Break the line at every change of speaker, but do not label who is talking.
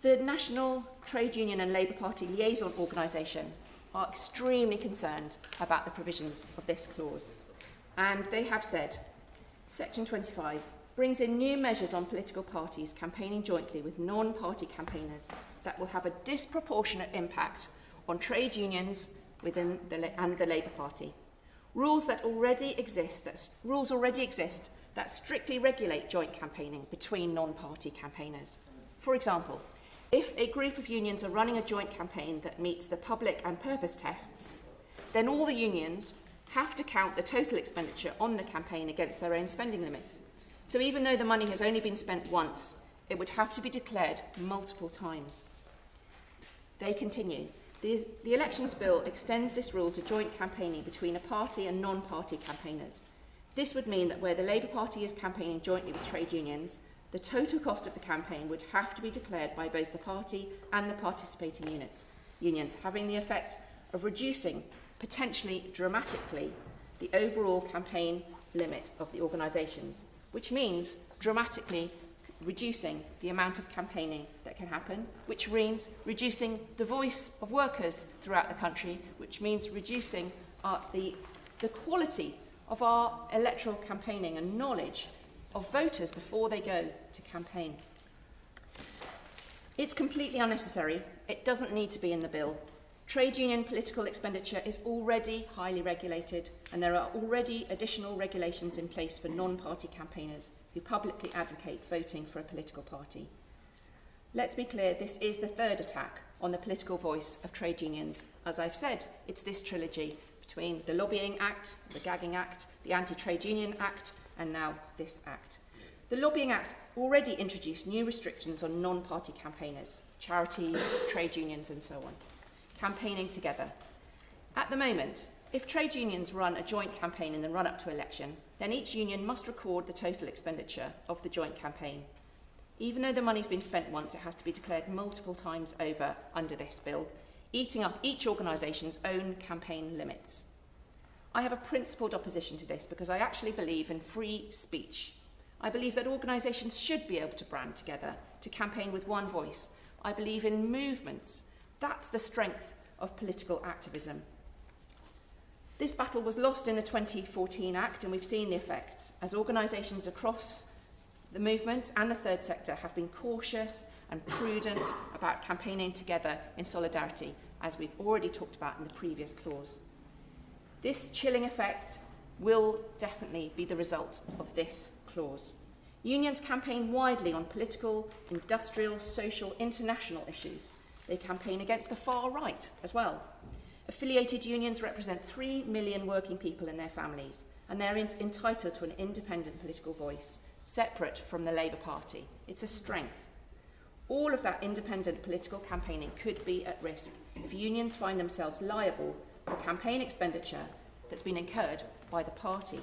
The National Trade Union and Labour Party Liaison Organisation are extremely concerned about the provisions of this clause. And they have said, Section 25 brings in new measures on political parties campaigning jointly with non-party campaigners that will have a disproportionate impact on trade unions within and the Labour Party. Rules already exist that strictly regulate joint campaigning between non-party campaigners. For example, if a group of unions are running a joint campaign that meets the public and purpose tests, then all the unions have to count the total expenditure on the campaign against their own spending limits. So even though the money has only been spent once, it would have to be declared multiple times. They continue. The Elections Bill extends this rule to joint campaigning between a party and non-party campaigners. This would mean that where the Labour Party is campaigning jointly with trade unions, the total cost of the campaign would have to be declared by both the party and the participating unions, having the effect of reducing, potentially dramatically, the overall campaign limit of the organisations, which means dramatically reducing the amount of campaigning that can happen, which means reducing the voice of workers throughout the country, which means reducing the quality of our electoral campaigning and knowledge of voters before they go to campaign. It's completely unnecessary. It doesn't need to be in the bill. Trade union political expenditure is already highly regulated, and there are already additional regulations in place for non-party campaigners who publicly advocate voting for a political party. Let's be clear, this is the third attack on the political voice of trade unions. As I've said, it's this trilogy between the Lobbying Act, the Gagging Act, the Anti-Trade Union Act, and now this Act. The Lobbying Act already introduced new restrictions on non-party campaigners, charities, trade unions and so on, campaigning together. At the moment, if trade unions run a joint campaign in the run-up to election, then each union must record the total expenditure of the joint campaign. Even though the money's been spent once, it has to be declared multiple times over under this bill, eating up each organisation's own campaign limits. I have a principled opposition to this because I actually believe in free speech. I believe that organisations should be able to brand together, to campaign with one voice. I believe in movements. That's the strength of political activism. This battle was lost in the 2014 Act, and we've seen the effects as organisations across the movement and the third sector have been cautious and prudent about campaigning together in solidarity, as we've already talked about in the previous clause. This chilling effect will definitely be the result of this clause. Unions campaign widely on political, industrial, social, international issues. They campaign against the far right as well. Affiliated unions represent 3 million working people and their families, and they're entitled to an independent political voice, separate from the Labour Party. It's a strength. All of that independent political campaigning could be at risk if unions find themselves liable for campaign expenditure that's been incurred by the party.